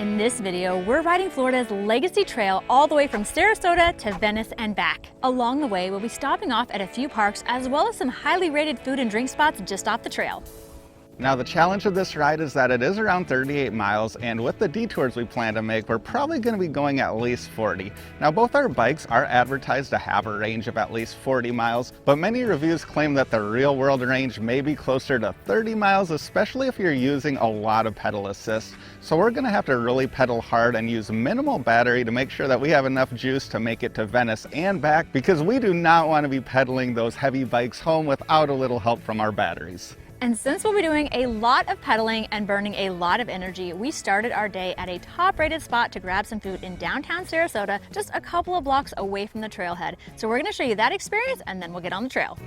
In this video, we're riding Florida's Legacy Trail all the way from Sarasota to Venice and back. Along the way, we'll be stopping off at a few parks as well as some highly rated food and drink spots just off the trail. Now the challenge of this ride is that it is around 38 miles, and with the detours we plan to make, we're probably going to be going at least 40. Now both our bikes are advertised to have a range of at least 40 miles, but many reviews claim that the real world range may be closer to 30 miles, especially if you're using a lot of pedal assist. So we're going to have to really pedal hard and use minimal battery to make sure that we have enough juice to make it to Venice and back, because we do not want to be pedaling those heavy bikes home without a little help from our batteries. And since we'll be doing a lot of pedaling and burning a lot of energy, we started our day at a top-rated spot to grab some food in downtown Sarasota, just a couple of blocks away from the trailhead. So we're going to show you that experience and then we'll get on the trail.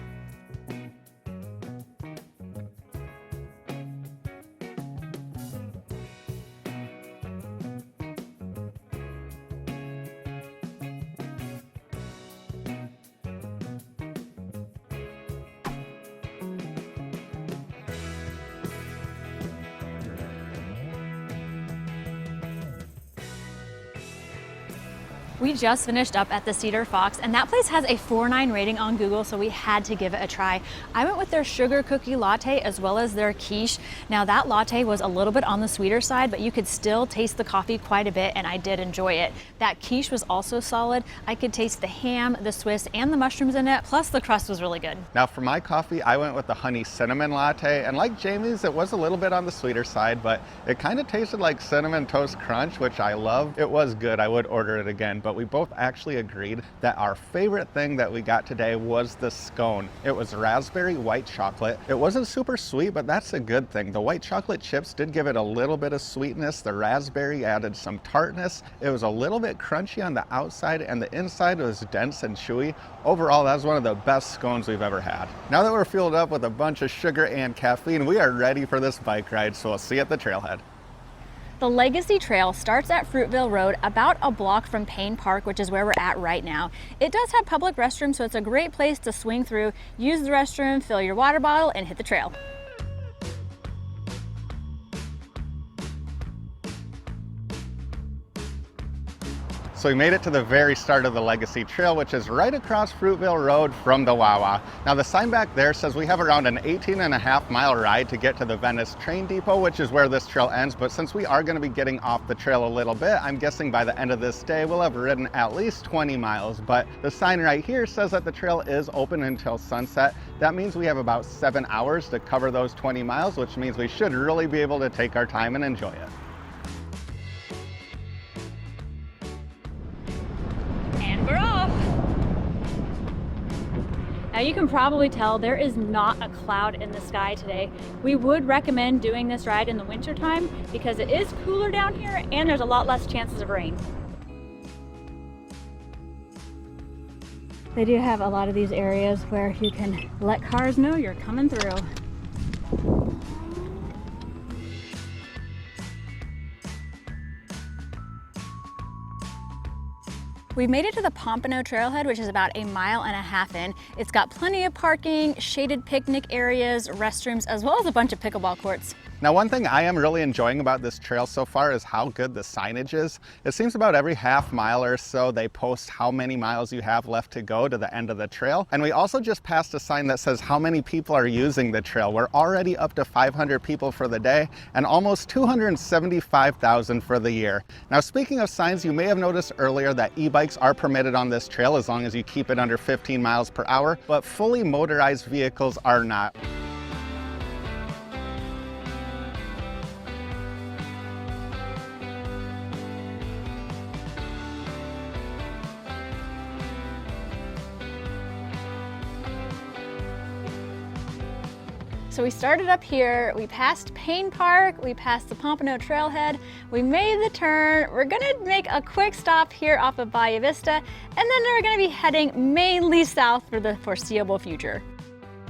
We just finished up at the Cedar Fox, and that place has a 4.9 rating on Google, so we had to give it a try. I went with their sugar cookie latte as well as their quiche. Now that latte was a little bit on the sweeter side, but you could still taste the coffee quite a bit, and I did enjoy it. That quiche was also solid. I could taste the ham, the Swiss, and the mushrooms in it, plus the crust was really good. Now for my coffee, I went with the honey cinnamon latte, and like Jamie's, it was a little bit on the sweeter side, but it kind of tasted like Cinnamon Toast Crunch, which I love. It was good. I would order it again. But we both actually agreed that our favorite thing that we got today was the scone. It was raspberry white chocolate. It wasn't super sweet, but that's a good thing. The white chocolate chips did give it a little bit of sweetness. The raspberry added some tartness. It was a little bit crunchy on the outside, and the inside was dense and chewy. Overall, that was one of the best scones we've ever had. Now that we're fueled up with a bunch of sugar and caffeine, we are ready for this bike ride, so we'll see you at the trailhead. The Legacy Trail starts at Fruitville Road, about a block from Payne Park, which is where we're at right now. It does have public restrooms, so it's a great place to swing through, use the restroom, fill your water bottle, and hit the trail. So we made it to the very start of the Legacy Trail, which is right across Fruitville Road from the Wawa. Now the sign back there says we have around an 18.5-mile ride to get to the Venice train depot, which is where this trail ends. But since we are going to be getting off the trail a little bit, I'm guessing by the end of this day, we'll have ridden at least 20 miles. But the sign right here says that the trail is open until sunset. That means we have about 7 hours to cover those 20 miles, which means we should really be able to take our time and enjoy it. We're off! Now you can probably tell there is not a cloud in the sky today. We would recommend doing this ride in the winter time because it is cooler down here and there's a lot less chances of rain. They do have a lot of these areas where you can let cars know you're coming through. We've made it to the Pompano Trailhead, which is about 1.5 miles in. It's got plenty of parking, shaded picnic areas, restrooms, as well as a bunch of pickleball courts. Now one thing I am really enjoying about this trail so far is how good the signage is. It seems about every half mile or so they post how many miles you have left to go to the end of the trail. And we also just passed a sign that says how many people are using the trail. We're already up to 500 people for the day and almost 275,000 for the year. Now speaking of signs, you may have noticed earlier that e-bikes are permitted on this trail as long as you keep it under 15 miles per hour, but fully motorized vehicles are not. So we started up here, we passed Payne Park, we passed the Pompano Trailhead, we made the turn. We're gonna make a quick stop here off of Bayou Vista, and then we're gonna be heading mainly south for the foreseeable future.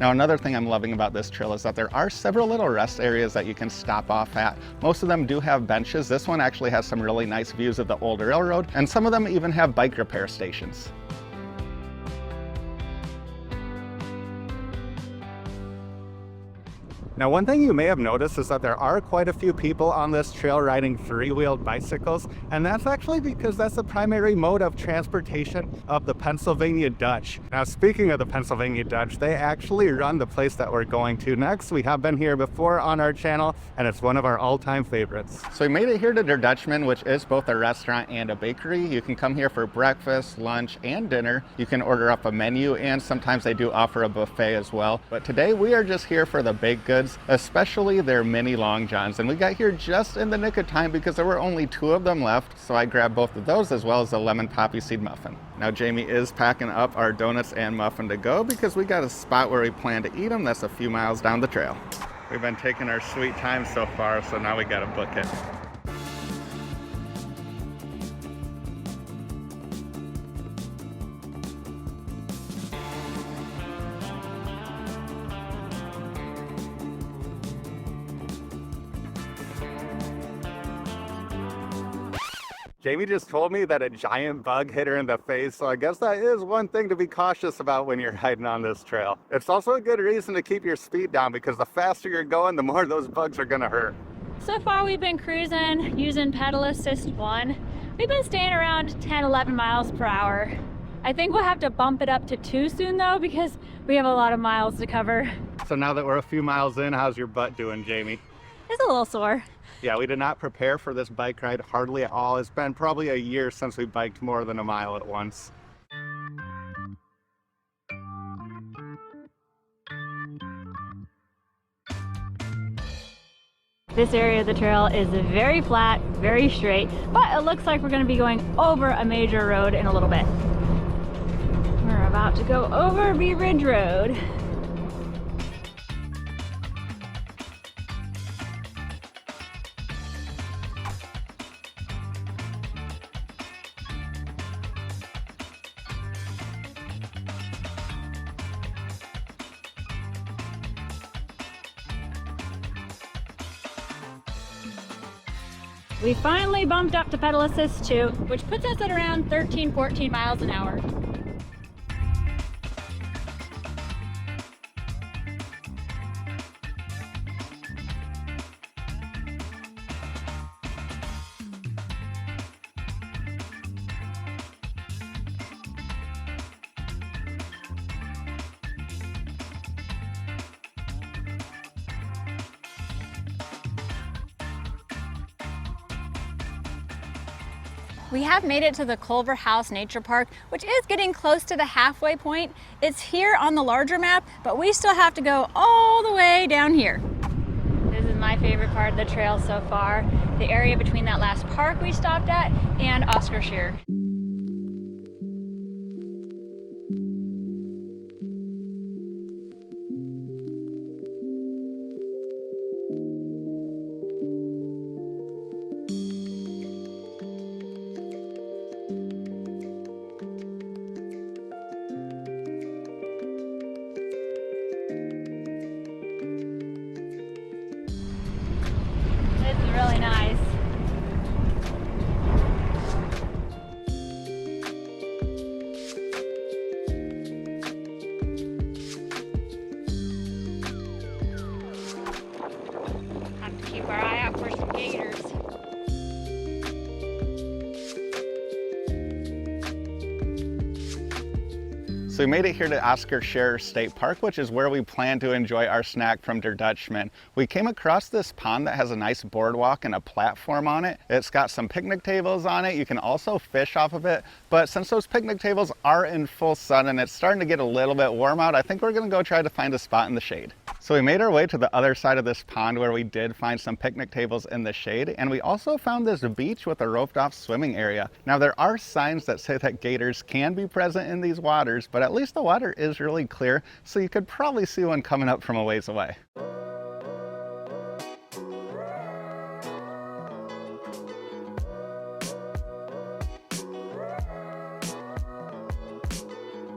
Now another thing I'm loving about this trail is that there are several little rest areas that you can stop off at. Most of them do have benches. This one actually has some really nice views of the old railroad, and some of them even have bike repair stations. Now, one thing you may have noticed is that there are quite a few people on this trail riding three-wheeled bicycles, and that's actually because that's the primary mode of transportation of the Pennsylvania Dutch. Now, speaking of the Pennsylvania Dutch, they actually run the place that we're going to next. We have been here before on our channel, and it's one of our all-time favorites. So we made it here to Der Dutchman, which is both a restaurant and a bakery. You can come here for breakfast, lunch, and dinner. You can order up a menu, and sometimes they do offer a buffet as well. But today we are just here for the baked goods, especially their mini long johns, and we got here just in the nick of time because there were only 2 of them left, so I grabbed both of those as well as the lemon poppy seed muffin. Now Jamie is packing up our donuts and muffin to go because we got a spot where we plan to eat them that's a few miles down the trail. We've been taking our sweet time so far, so now we gotta book it. Jamie just told me that a giant bug hit her in the face, so I guess that is one thing to be cautious about when you're riding on this trail. It's also a good reason to keep your speed down because the faster you're going, the more those bugs are gonna hurt. So far we've been cruising using pedal assist 1. We've been staying around 10-11 miles per hour. I think we'll have to bump it up to 2 soon though because we have a lot of miles to cover. So now that we're a few miles in, how's your butt doing, Jamie? It's a little sore. Yeah, we did not prepare for this bike ride hardly at all. It's been probably a year since we biked more than a mile at once. This area of the trail is very flat, very straight, but it looks like we're going to be going over a major road in a little bit. We're about to go over Bee Ridge Road. We finally bumped up to pedal assist 2, which puts us at around 13-14 miles an hour. We have made it to the Culver House Nature Park, which is getting close to the halfway point. It's here on the larger map, but we still have to go all the way down here. This is my favorite part of the trail so far, the area between that last park we stopped at and Oscar Scherer. Really nice. Have to keep our eye out for some gators. So we made it here to Oscar Scherer State Park, which is where we plan to enjoy our snack from Der Dutchman. We came across this pond that has a nice boardwalk and a platform on it. It's got some picnic tables on it. You can also fish off of it, but since those picnic tables are in full sun and it's starting to get a little bit warm out, I think we're gonna go try to find a spot in the shade. So we made our way to the other side of this pond where we did find some picnic tables in the shade, and we also found this beach with a roped off swimming area. Now there are signs that say that gators can be present in these waters, but at least the water is really clear, so you could probably see one coming up from a ways away.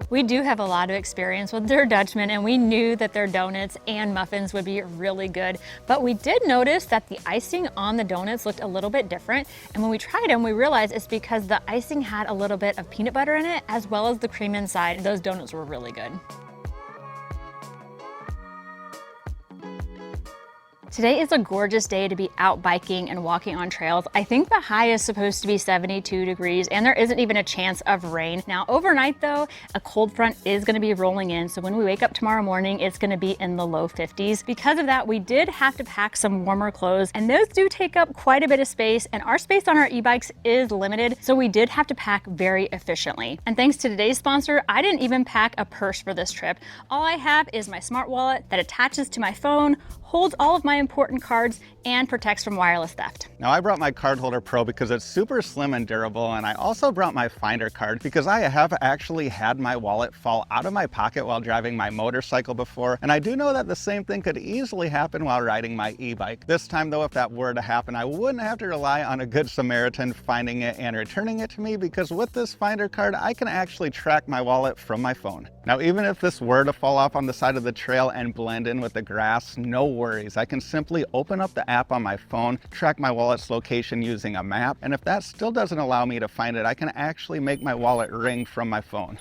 We do have a lot of experience with Der Dutchman, and we knew that their donuts and muffins would be really good. But we did notice that the icing on the donuts looked a little bit different. And when we tried them, we realized it's because the icing had a little bit of peanut butter in it, as well as the cream inside. Those donuts were really good. Today is a gorgeous day to be out biking and walking on trails. I think the high is supposed to be 72 degrees and there isn't even a chance of rain. Now overnight though, a cold front is going to be rolling in. So when we wake up tomorrow morning, it's going to be in the low 50s. Because of that, we did have to pack some warmer clothes and those do take up quite a bit of space and our space on our e-bikes is limited. So we did have to pack very efficiently. And thanks to today's sponsor, I didn't even pack a purse for this trip. All I have is my smart wallet that attaches to my phone, holds all of my important cards, and protects from wireless theft. Now I brought my card holder pro because it's super slim and durable, and I also brought my Finder card because I have actually had my wallet fall out of my pocket while driving my motorcycle before, and I do know that the same thing could easily happen while riding my e-bike. This time though, if that were to happen, I wouldn't have to rely on a good Samaritan finding it and returning it to me, because with this Finder card, I can actually track my wallet from my phone. Now even if this were to fall off on the side of the trail and blend in with the grass, no worries. I can simply open up the app on my phone, track my wallet's location using a map, and if that still doesn't allow me to find it, I can actually make my wallet ring from my phone.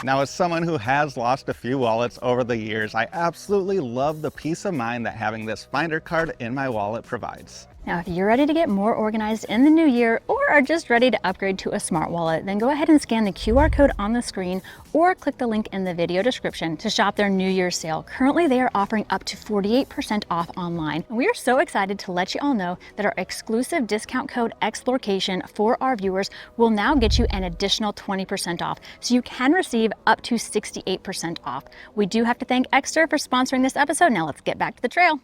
Now, as someone who has lost a few wallets over the years, I absolutely love the peace of mind that having this Finder card in my wallet provides. Now, if you're ready to get more organized in the new year or are just ready to upgrade to a smart wallet, then go ahead and scan the QR code on the screen or click the link in the video description to shop their New Year's sale. Currently, they are offering up to 48% off online. And we are so excited to let you all know that our exclusive discount code Explorcation for our viewers will now get you an additional 20% off. So you can receive up to 68% off. We do have to thank Exeter for sponsoring this episode. Now let's get back to the trail.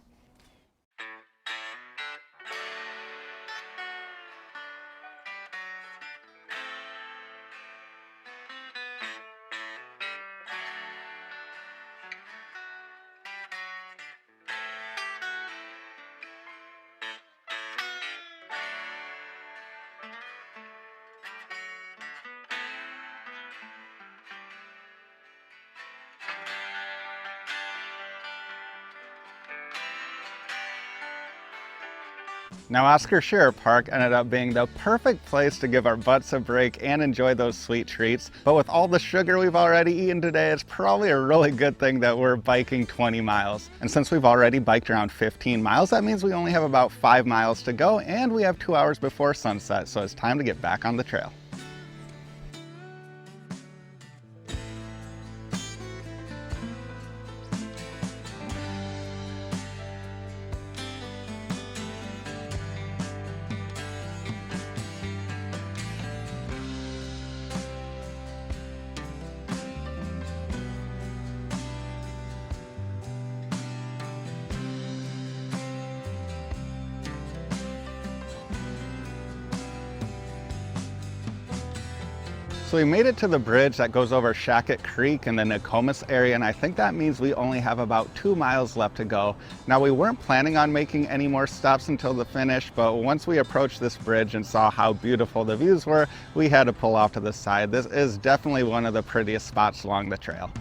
Now, Oscar Scherer Park ended up being the perfect place to give our butts a break and enjoy those sweet treats. But with all the sugar we've already eaten today, it's probably a really good thing that we're biking 20 miles. And since we've already biked around 15 miles, that means we only have about 5 miles to go, and we have 2 hours before sunset, so it's time to get back on the trail. So we made it to the bridge that goes over Shackett Creek in the Nokomis area, and I think that means we only have about 2 miles left to go. Now, we weren't planning on making any more stops until the finish, but once we approached this bridge and saw how beautiful the views were, we had to pull off to the side. This is definitely one of the prettiest spots along the trail.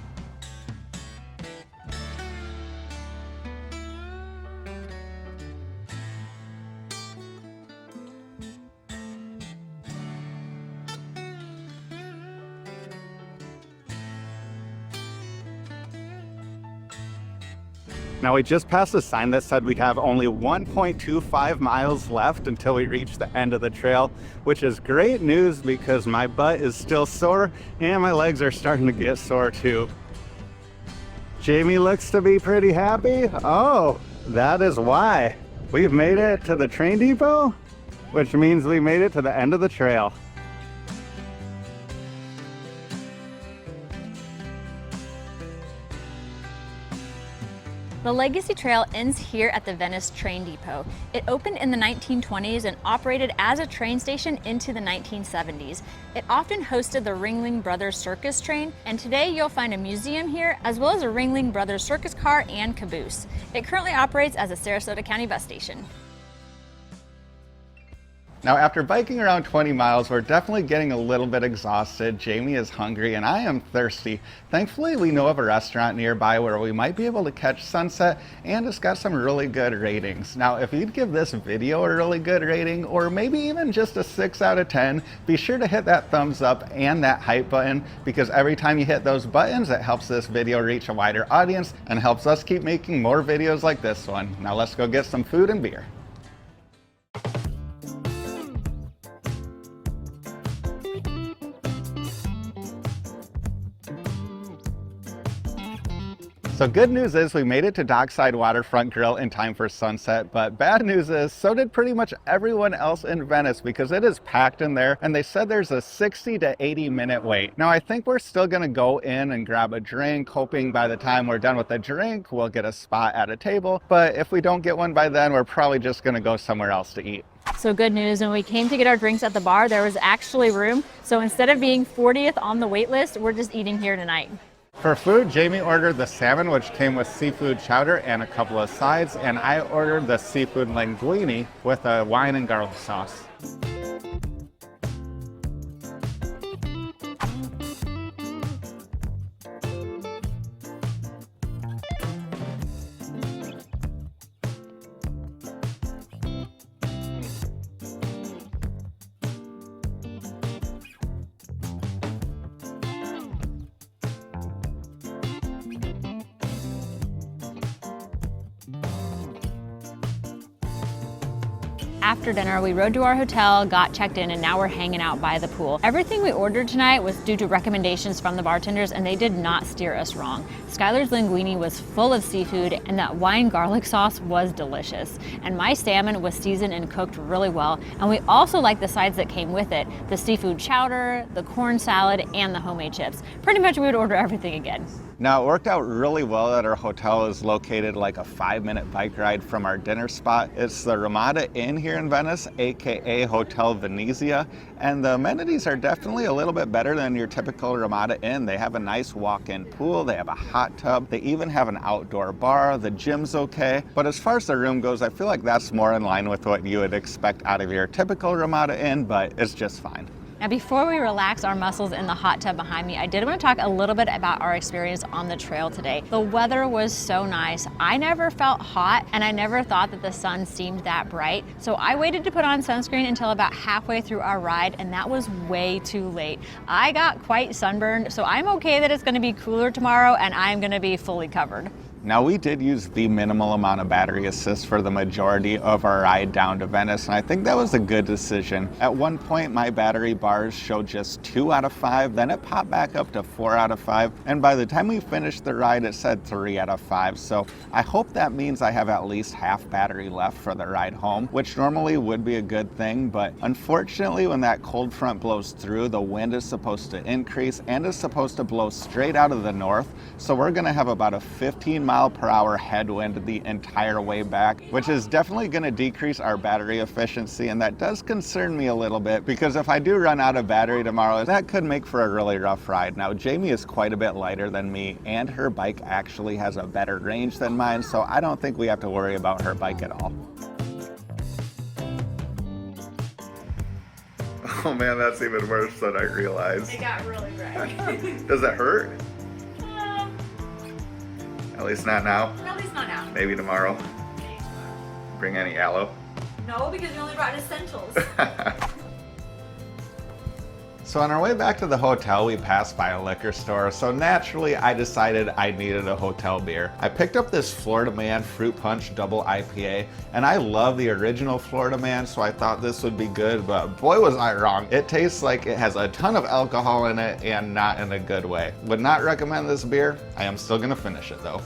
Now, we just passed a sign that said we have only 1.25 miles left until we reach the end of the trail, which is great news because my butt is still sore and my legs are starting to get sore too. Jamie looks to be pretty happy. Oh, that is why. We've made it to the train depot, which means we made it to the end of the trail. The Legacy Trail ends here at the Venice train depot. It opened in the 1920s and operated as a train station into the 1970s. It often hosted the Ringling Brothers Circus train, and today you'll find a museum here as well as a Ringling Brothers circus car and caboose. It currently operates as a Sarasota County bus station. Now, after biking around 20 miles, we're definitely getting a little bit exhausted. Jamie is hungry and I am thirsty. Thankfully, we know of a restaurant nearby where we might be able to catch sunset, and it's got some really good ratings. Now, if you'd give this video a really good rating, or maybe even just a 6 out of 10, be sure to hit that thumbs up and that hype button, because every time you hit those buttons, it helps this video reach a wider audience and helps us keep making more videos like this one. Now let's go get some food and beer. So good news is we made it to Dockside Waterfront Grill in time for sunset, but bad news is so did pretty much everyone else in Venice, because it is packed in there and they said there's a 60 to 80 minute wait. Now I think we're still gonna go in and grab a drink, hoping by the time we're done with the drink, we'll get a spot at a table. But if we don't get one by then, we're probably just gonna go somewhere else to eat. So good news, when we came to get our drinks at the bar, there was actually room. So instead of being 40th on the wait list, we're just eating here tonight. For food, Jamie ordered the salmon, which came with seafood chowder and a couple of sides, and I ordered the seafood linguine with a wine and garlic sauce. After dinner, we rode to our hotel, got checked in, and now we're hanging out by the pool. Everything we ordered tonight was due to recommendations from the bartenders, and they did not steer us wrong. Skylar's linguine was full of seafood, and that wine garlic sauce was delicious. And my salmon was seasoned and cooked really well, and we also liked the sides that came with it: the seafood chowder, the corn salad, and the homemade chips. Pretty much we would order everything again. Now, it worked out really well that our hotel is located like a 5-minute bike ride from our dinner spot. It's the Ramada Inn here in Venice, aka Hotel Venezia, and the amenities are definitely a little bit better than your typical Ramada Inn. They have a nice walk-in pool, they have a hot tub, they even have an outdoor bar, the gym's okay. But as far as the room goes, I feel like that's more in line with what you would expect out of your typical Ramada Inn, but it's just fine. Now, before we relax our muscles in the hot tub behind me, I did want to talk a little bit about our experience on the trail today. The weather was so nice. I never felt hot, and I never thought that the sun seemed that bright. So I waited to put on sunscreen until about halfway through our ride, and that was way too late. I got quite sunburned, so I'm okay that it's going to be cooler tomorrow and I'm going to be fully covered. Now, we did use the minimal amount of battery assist for the majority of our ride down to Venice, and I think that was a good decision. At one point, my battery bars showed just 2 out of 5, then it popped back up to 4 out of 5, and by the time we finished the ride, it said 3 out of 5. So I hope that means I have at least half battery left for the ride home, which normally would be a good thing, but unfortunately, when that cold front blows through, the wind is supposed to increase and is supposed to blow straight out of the north, so we're gonna have about a 15-mile-per-hour headwind the entire way back, which is definitely going to decrease our battery efficiency, and that does concern me a little bit, because if I do run out of battery tomorrow, that could make for a really rough ride. Now, Jamie is quite a bit lighter than me, and her bike actually has a better range than mine, so I don't think we have to worry about her bike at all. Oh man, that's even worse than I realized. It got really bright. Does it hurt? At least not now. At least not now. Maybe tomorrow. Bring any aloe? No, because we only brought essentials. So on our way back to the hotel, we passed by a liquor store, so naturally I decided I needed a hotel beer. I picked up this Florida Man Fruit Punch Double IPA, and I love the original Florida Man, so I thought this would be good, but boy was I wrong. It tastes like it has a ton of alcohol in it, and not in a good way. Would not recommend this beer. I am still gonna finish it though.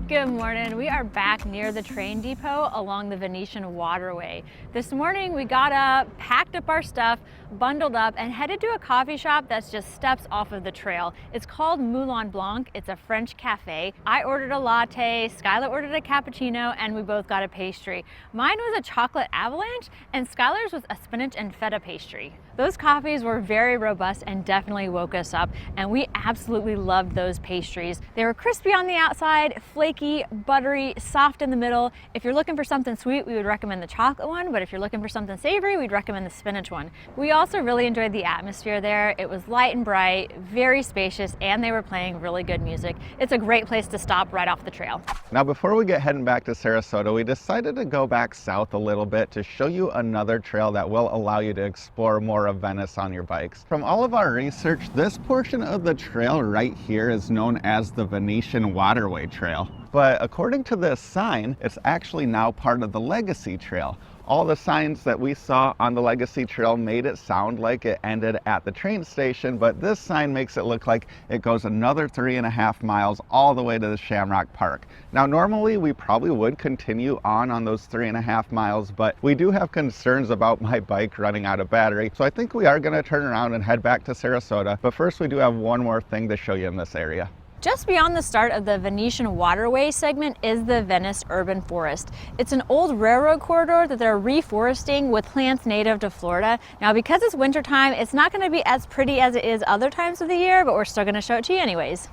Good morning. We are back near the train depot along the Venetian waterway. This morning we got up, packed up our stuff, bundled up, and headed to a coffee shop that's just steps off of the trail. It's called Moulin Blanc. It's a French cafe. I ordered a latte, Skylar ordered a cappuccino, and we both got a pastry. Mine was a chocolate avalanche, and Skylar's was a spinach and feta pastry. Those coffees were very robust and definitely woke us up, and we absolutely loved those pastries. They were crispy on the outside, flaky, buttery, soft in the middle. If you're looking for something sweet, we would recommend the chocolate one, but if you're looking for something savory, we'd recommend the spinach one. We also really enjoyed the atmosphere there. It was light and bright, very spacious, and they were playing really good music. It's a great place to stop right off the trail. Now, before we get heading back to Sarasota, we decided to go back south a little bit to show you another trail that will allow you to explore more of Venice on your bikes. From all of our research, this portion of the trail right here is known as the Venetian Waterway Trail. But according to this sign, it's actually now part of the Legacy Trail. All the signs that we saw on the Legacy Trail made it sound like it ended at the train station, but this sign makes it look like it goes another 3.5 miles all the way to the Shamrock Park. Now, normally we probably would continue on those 3.5 miles, but we do have concerns about my bike running out of battery, so I think we are going to turn around and head back to Sarasota. But first, we do have one more thing to show you in this area. Just beyond the start of the Venetian Waterway segment is the Venice Urban Forest. It's an old railroad corridor that they're reforesting with plants native to Florida. Now, because it's wintertime, it's not going to be as pretty as it is other times of the year, but we're still going to show it to you anyways.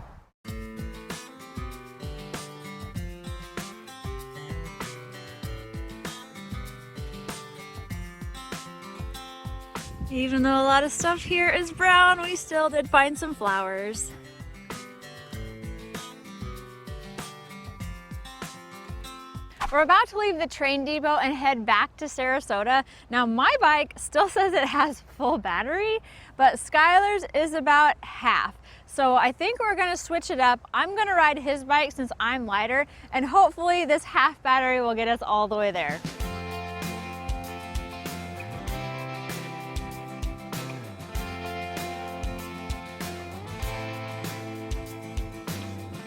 Even though a lot of stuff here is brown, we still did find some flowers. We're about to leave the train depot and head back to Sarasota. Now, my bike still says it has full battery, but Skylar's is about half. So I think we're gonna switch it up. I'm gonna ride his bike since I'm lighter, and hopefully this half battery will get us all the way there.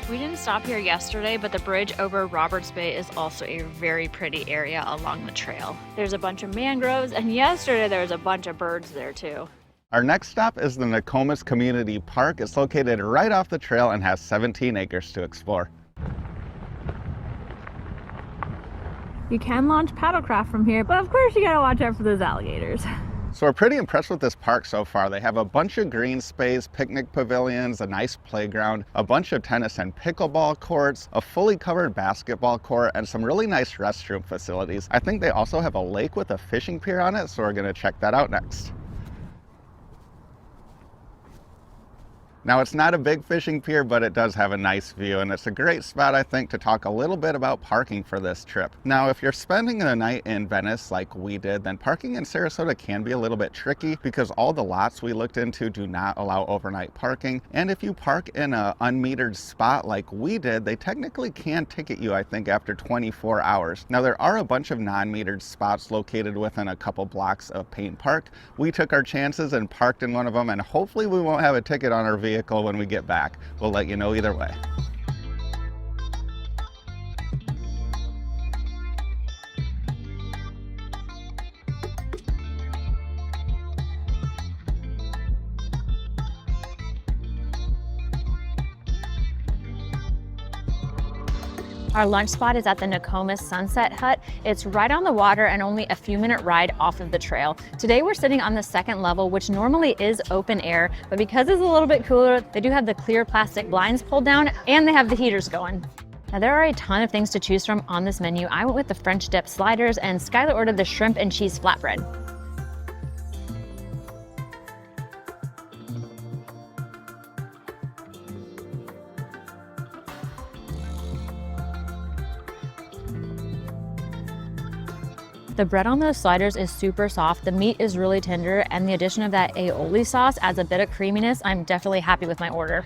We didn't stop here yesterday, but the bridge over Roberts Bay is also a very pretty area along the trail. There's a bunch of mangroves, and yesterday there was a bunch of birds there too. Our next stop is the Nokomis Community Park. It's located right off the trail and has 17 acres to explore. You can launch paddlecraft from here, but of course you gotta watch out for those alligators. So we're pretty impressed with this park so far. They have a bunch of green space, picnic pavilions, a nice playground, a bunch of tennis and pickleball courts, a fully covered basketball court, and some really nice restroom facilities. I think they also have a lake with a fishing pier on it, so we're gonna check that out next. Now, it's not a big fishing pier, but it does have a nice view, and it's a great spot, I think, to talk a little bit about parking for this trip. Now, if you're spending the night in Venice like we did, then parking in Sarasota can be a little bit tricky because all the lots we looked into do not allow overnight parking. And if you park in an unmetered spot like we did, they technically can ticket you, I think, after 24 hours. Now, there are a bunch of non-metered spots located within a couple blocks of Payne Park. We took our chances and parked in one of them, and hopefully we won't have a ticket on our vehicle when we get back. We'll let you know either way. Our lunch spot is at the Nokomis Sunset Hut. It's right on the water and only a few-minute ride off of the trail. Today we're sitting on the second level, which normally is open air, but because it's a little bit cooler, they do have the clear plastic blinds pulled down and they have the heaters going. Now, there are a ton of things to choose from on this menu. I went with the French dip sliders, and Skylar ordered the shrimp and cheese flatbread. The bread on those sliders is super soft, the meat is really tender, and the addition of that aioli sauce adds a bit of creaminess. I'm definitely happy with my order.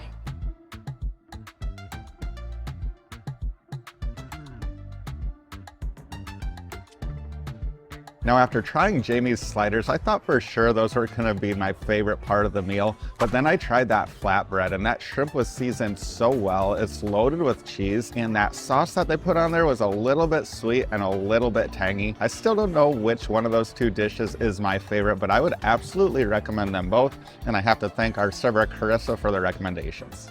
Now after trying Jamie's sliders, I thought for sure those were gonna be my favorite part of the meal, but then I tried that flatbread and that shrimp was seasoned so well. It's loaded with cheese and that sauce that they put on there was a little bit sweet and a little bit tangy. I still don't know which one of those two dishes is my favorite, but I would absolutely recommend them both, and I have to thank our server Carissa for the recommendations.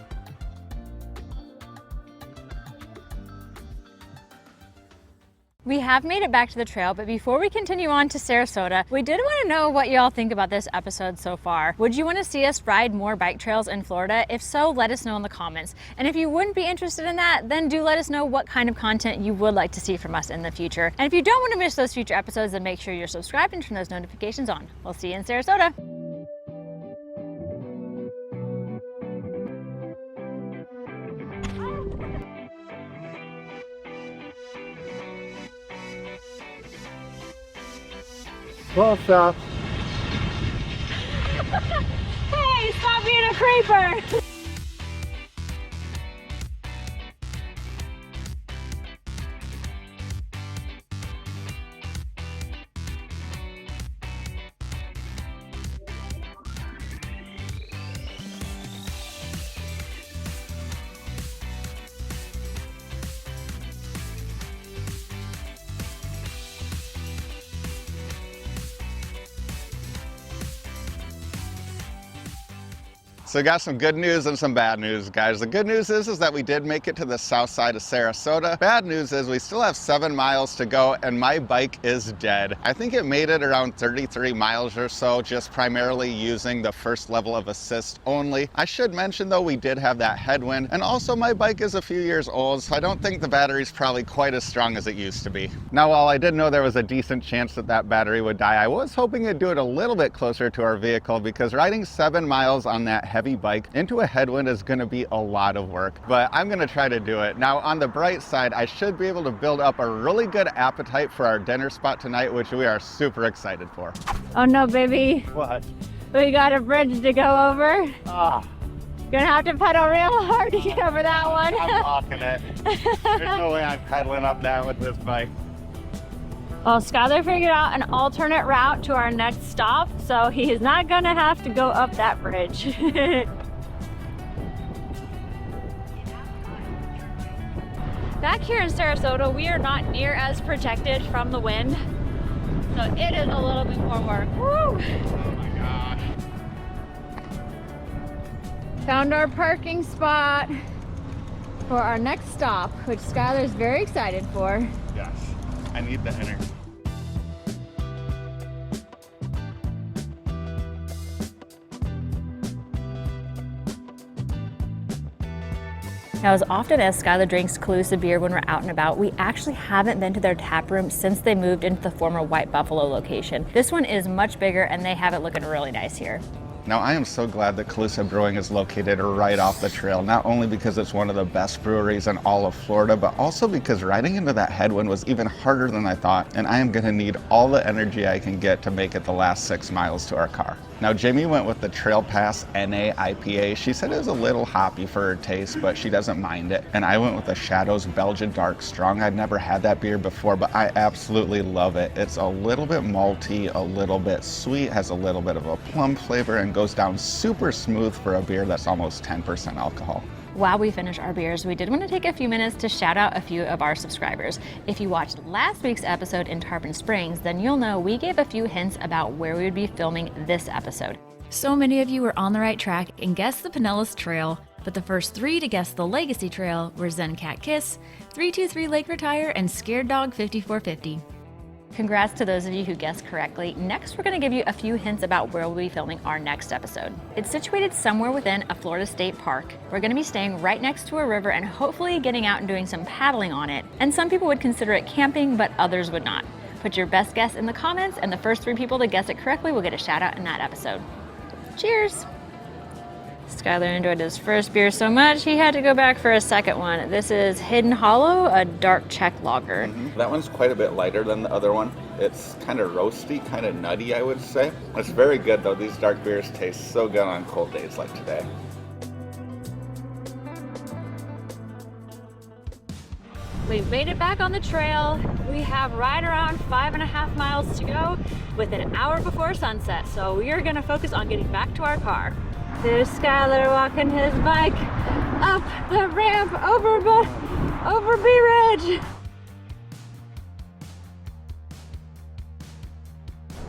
We have made it back to the trail, but before we continue on to Sarasota, we did want to know what y'all think about this episode so far. Would you want to see us ride more bike trails in Florida? If so, let us know in the comments. And if you wouldn't be interested in that, then do let us know what kind of content you would like to see from us in the future. And if you don't want to miss those future episodes, then make sure you're subscribed and turn those notifications on. We'll see you in Sarasota. Close up. Hey, stop being a creeper! So we got some good news and some bad news, guys. The good news is that we did make it to the south side of Sarasota. Bad news is we still have 7 miles to go and my bike is dead. I think it made it around 33 miles or so, just primarily using the first level of assist only. I should mention though, we did have that headwind, and also my bike is a few years old, so I don't think the battery's probably quite as strong as it used to be. Now, while I did know there was a decent chance that that battery would die, I was hoping it'd do it a little bit closer to our vehicle, because riding 7 miles on that heavy bike into a headwind is going to be a lot of work, but I'm going to try to do it. Now, on the bright side, I should be able to build up a really good appetite for our dinner spot tonight, which we are super excited for. Oh no, baby. What? We got a bridge to go over. Ah, Gonna have to pedal real hard to get over that one. I'm walking it. There's no way I'm pedaling up that with this bike. Well, Skylar figured out an alternate route to our next stop, so he is not gonna have to go up that bridge. Back here in Sarasota, we are not near as protected from the wind, so it is a little bit more work. Woo! Oh my gosh. Found our parking spot for our next stop, which Skylar is very excited for. Yes, I need the energy. Now, as often as Skylar drinks Calusa beer when we're out and about, we actually haven't been to their tap room since they moved into the former White Buffalo location. This one is much bigger and they have it looking really nice here. Now, I am so glad that Calusa Brewing is located right off the trail, not only because it's one of the best breweries in all of Florida, but also because riding into that headwind was even harder than I thought, and I am gonna need all the energy I can get to make it the last 6 miles to our car. Now, Jamie went with the Trail Pass NA IPA. She said it was a little hoppy for her taste, but she doesn't mind it. And I went with the Shadows Belgian Dark Strong. I'd never had that beer before, but I absolutely love it. It's a little bit malty, a little bit sweet, has a little bit of a plum flavor, and goes down super smooth for a beer that's almost 10% alcohol. While we finish our beers, we did want to take a few minutes to shout out a few of our subscribers. If you watched last week's episode in Tarpon Springs, then you'll know we gave a few hints about where we would be filming this episode. So many of you were on the right track and guessed the Pinellas Trail, but the first 3 to guess the Legacy Trail were Zen Cat Kiss, 323 Lake Retire, and Scared Dog 5450. Congrats to those of you who guessed correctly. Next, we're going to give you a few hints about where we'll be filming our next episode. It's situated somewhere within a Florida state park. We're going to be staying right next to a river and hopefully getting out and doing some paddling on it. And some people would consider it camping, but others would not. Put your best guess in the comments, and the first 3 people to guess it correctly will get a shout out in that episode. Cheers! Skylar enjoyed his first beer so much, he had to go back for a second one. This is Hidden Hollow, a dark Czech lager. That one's quite a bit lighter than the other one. It's kind of roasty, kind of nutty, I would say. It's very good though. These dark beers taste so good on cold days like today. We've made it back on the trail. We have right around 5.5 miles to go with an hour before sunset. So we are gonna focus on getting back to our car. There's Skylar walking his bike up the ramp over Bee Ridge.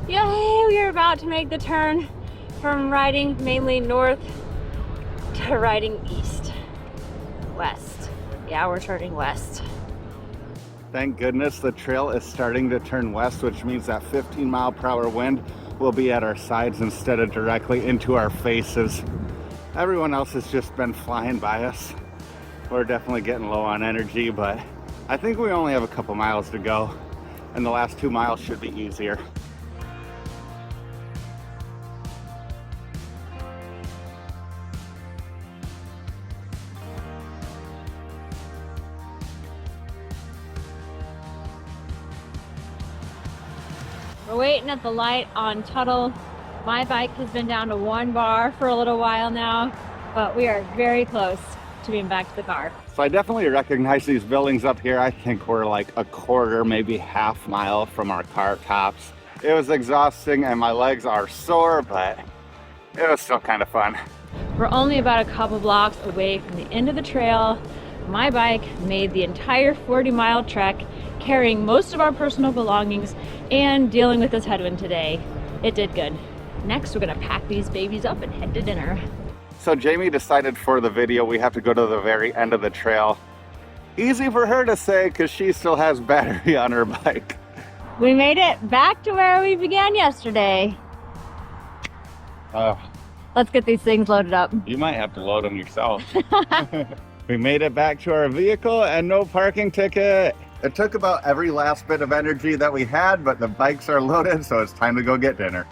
Yay, we are about to make the turn from riding mainly north to riding east, west. Yeah, we're turning west. Thank goodness the trail is starting to turn west, which means that 15-mile-per-hour wind will be at our sides instead of directly into our faces. Everyone else has just been flying by us. We're definitely getting low on energy, but I think we only have a couple miles to go, and the last 2 miles should be easier. We're waiting at the light on Tuttle. My bike has been down to 1 bar for a little while now, but we are very close to being back to the car. So I definitely recognize these buildings up here. I think we're like a quarter, maybe half mile from our car tops. It was exhausting and my legs are sore, but it was still kind of fun. We're only about a couple blocks away from the end of the trail. My bike made the entire 40-mile trek, carrying most of our personal belongings and dealing with this headwind today. It did good. Next, we're gonna pack these babies up and head to dinner. So Jamie decided for the video we have to go to the very end of the trail. Easy for her to say because she still has battery on her bike. We made it back to where we began yesterday. Let's get these things loaded up. You might have to load them yourself. We made it back to our vehicle and no parking ticket. It took about every last bit of energy that we had, but the bikes are loaded, so it's time to go get dinner.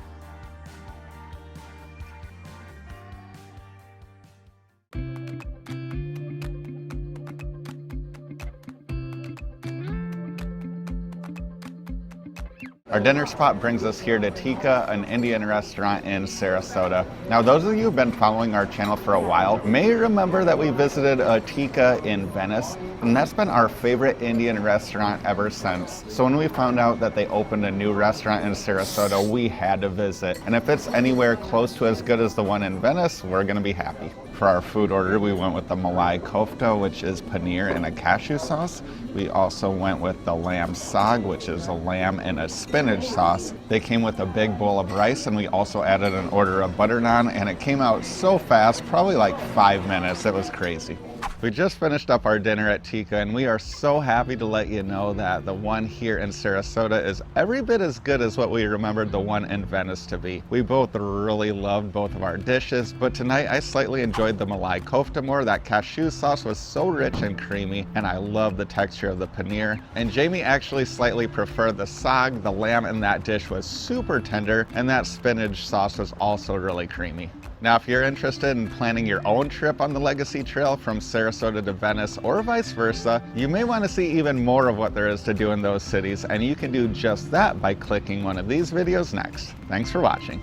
Our dinner spot brings us here to Tikka, an Indian restaurant in Sarasota. Now, those of you who've been following our channel for a while may remember that we visited a Tikka in Venice, and that's been our favorite Indian restaurant ever since. So when we found out that they opened a new restaurant in Sarasota, we had to visit. And if it's anywhere close to as good as the one in Venice, we're gonna be happy. For our food order, we went with the malai kofta, which is paneer and a cashew sauce. We also went with the lamb saag, which is a lamb and a spinach sauce. They came with a big bowl of rice, and we also added an order of butter naan, and it came out so fast, probably like 5 minutes. It was crazy. We just finished up our dinner at Tikka, and we are so happy to let you know that the one here in Sarasota is every bit as good as what we remembered the one in Venice to be. We both really loved both of our dishes, but tonight I slightly enjoyed the malai kofta more. That cashew sauce was so rich and creamy, and I love the texture of the paneer. And Jamie actually slightly preferred the saag. The lamb in that dish was super tender, and that spinach sauce was also really creamy. Now, if you're interested in planning your own trip on the Legacy Trail from Sarasota to Venice or vice versa, you may want to see even more of what there is to do in those cities, and you can do just that by clicking one of these videos next. Thanks for watching.